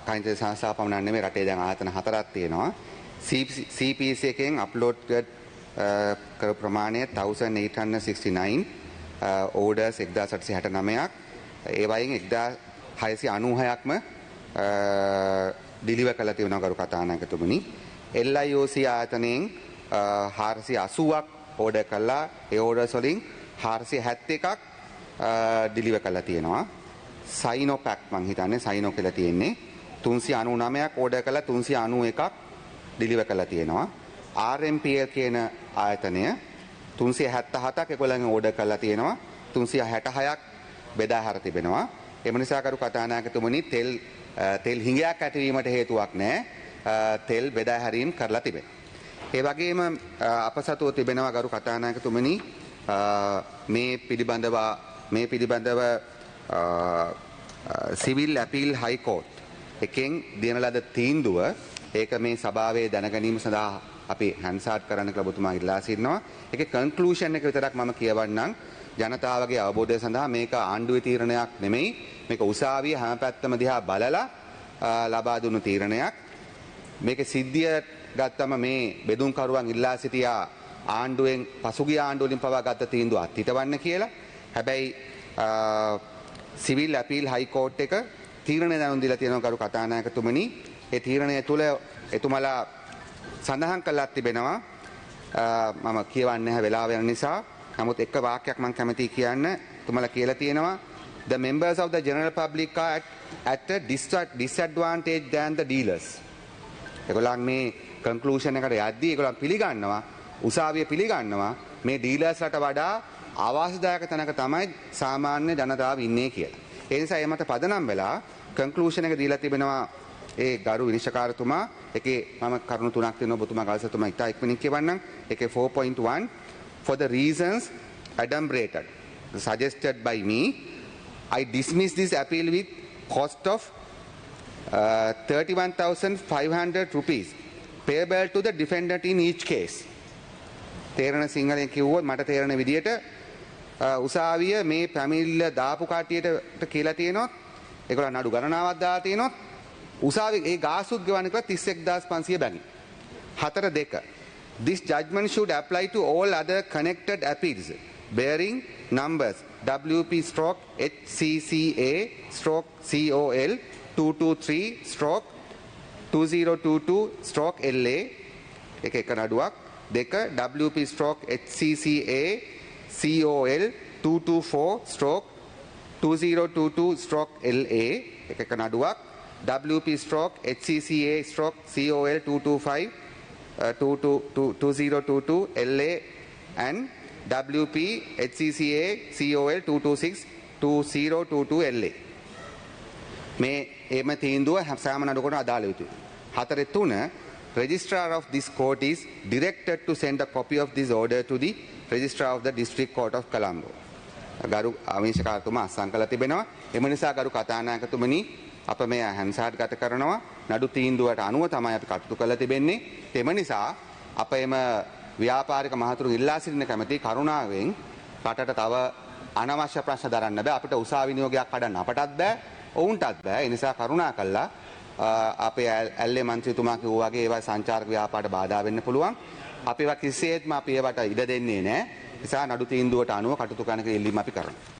කයින්ද සංස්ථාව පමණක් නෙමෙයි රටේ දැන් ආයතන 4ක් තියෙනවා. CPC එකෙන් අප්ලෝඩ් කර ප්‍රමාණය 1869 orders 1869ක්. ඒ වයින් 1696ක්ම ඩිලිවර් කරලා තියෙනවා ගරු කතානායකතුමනි. LIOC ආයතනයෙන් 480ක් ඕඩර් කළා. ඒ ඕඩර්ස් වලින් 471ක් ඩිලිවර් කරලා තියෙනවා. සයිනෝපැක් මං හිතන්නේ සයිනෝ කියලා තියෙන්නේ 399ක් ඕඩර් කළා 391ක් ඩිලිවර් කරලා තියෙනවා. RMPL කියන ආයතනය 377ක් ඒගොල්ලන්ගෙන් ඕඩර් කරලා තියෙනවා 366ක් බෙදා හැර තිබෙනවා. එම නිසා කරු කතානායකතුමනි තෙල් හිඟයක් ඇතිවීමට හේතුවක් නැහැ. තෙල් බෙදා හැරීම් කරලා තිබෙනවා. ඒ වගේම අප සතුව තිබෙනවා ගරු කතානායකතුමනි මේ පිළිබඳව සිවිල් අපීල් හයි කෝට් එකෙන් දෙන ලද තීන්දුව ඒක මේ සභාවේ දැනගැනීම සඳහා අපි හැන්සාට් කරන්න කියලා ඔබතුමා ඉල්ලා සිටිනවා. ඒකේ කන්ක්ලූෂන් එක විතරක් මම කියවන්නම්. ජනතාවගේ අවබෝධය සඳහා මේක ආණ්ඩුවේ තීරණයක් නෙමෙයි. මේක උසාවිය හැම පැත්තම දිහා බලලා ලබා දුන්නු තීරණයක්. මේකේ සිද්ධිය ගත්තම මේ බෙදුම්කරුවන් ඉල්ලා සිටියා ආණ්ඩුවෙන් පසුගිය ආණ්ඩුවලින් පවා ගත්ත තීන්දුව අත්හිටවන්න කියලා. හැබැයි සිවිල් අපීල් හයි කෝට් එක තීරණය දැනුම් දීලා තියෙනවා ගරු කතානායකතුමනි. ඒ තීරණය තුළ එතුමලා සඳහන් කළා තිබෙනවා මම කියවන්නේ නැහැ වෙලාව යන නිසා. නමුත් එක වාක්‍යයක් මම කැමතියි කියන්න. එතුමලා කියලා තියෙනවා the members of the general public are at a disadvantage than the dealers. ඒගොල්ලන් මේ කන්ක්ලූෂන් එකට යද්දී ඒගොල්ලන් පිළිගන්නවා උසාවිය පිළිගන්නවා මේ ඩීලර්ස්ලට වඩා ආවාසදායක තැනක තමයි සාමාන්‍ය ජනතාව ඉන්නේ කියලා. ඒ නිසා ඒ මත පදනම් වෙලා කන්ක්ලූෂන් එක දීලා තිබෙනවා ඒ ගරු විනිශ්චයකාරතුමා. ඒකේ මම කරුණු තුනක් තියෙනවා ඔබතුමා ගල්සතුමා ඉතා ඉක්මනින් කියවන්නම්. ඒකේ 4.1 for the reasons adumbrated suggested by me I dismiss this appeal with cost of 31,500 rupees payable to the defendant in each case. තේරෙන සිංහලෙන් කිව්වොත් මට තේරෙන විදියට උසාවිය මේ පැමිණිල්ල දාපු කට්ටියට කියලා තියෙනවා. ඒගොල්ලන් නඩු ගණනාවක් දාලා තියෙනවා. උසාවිය ඒ ගාස්තුත් ගෙවන්නේ කියලා 31500 බැගින්. 4.2 This judgment should apply to all other connected appeals bearing numbers WP/HCCA/COL 223/2022/LA එක නඩුවක්. 2 WP/HCCA/COL 224/2022/LA එක නඩුවක්. WP/HCCA/COL 225/2022/LA and WP/HCCA/COL 226/2022/LA මේ එම තීන්දුව සෑම නඩුවකටම අදාළ යුතුයි. 4.3 Registrar of this court is directed to send a copy of this order to the Registrar of the District Court of Colombo. ගරු අවිනිශ්චයකාරතුමා අත්සන් කළ තිබෙනවා. එම නිසා ගරු කතානායකතුමනි අප මේ හැන්සාට් ගත කරනවා. නඩු තීන්දුවට අනුව තමයි අපි කටයුතු කළ තිබෙන්නේ. එම නිසා අප එම ව්‍යාපාරික මහතුරුන් ඉල්ලා සිටින කැමැති කරුණාවෙන් රටට තව අනවශ්‍ය ප්‍රශ්න දරන්න බෑ. අපිට උසාවි නියෝගයක් කඩන්න අපටත් බෑ. ඔවුන්ටත් බෑ. ඒ නිසා කරුණා කළා අපේ ඇල්ලේ මන්ත්‍රීතුමා කිව්වා වගේ ඒවා සංචාරක ව්‍යාපාරයට බාධා වෙන්න පුළුවන්. අපි ඒවා කිසිසේත්ම අපි ඒවට ඉඩ දෙන්නේ නැහැ. නිසා නඩු තීන්දුවට අනුව කටයුතු කරන කියලා ඉල්ලීම අපි කරනවා.